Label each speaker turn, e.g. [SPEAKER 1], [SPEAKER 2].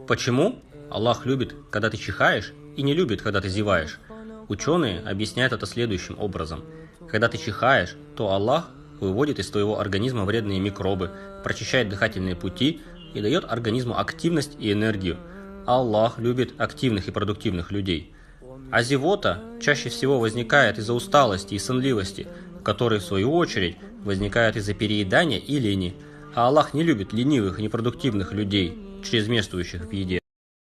[SPEAKER 1] Почему? Аллах любит, когда ты чихаешь, и не любит, когда ты зеваешь. Ученые объясняют это следующим образом. Когда ты чихаешь, то Аллах выводит из твоего организма вредные микробы, прочищает дыхательные пути и дает организму активность и энергию. Аллах любит активных и продуктивных людей. А зевота чаще всего возникает из-за усталости и сонливости, которые в свою очередь возникают из-за переедания и лени. А Аллах не любит ленивых и непродуктивных людей, чрезмерствующих в еде.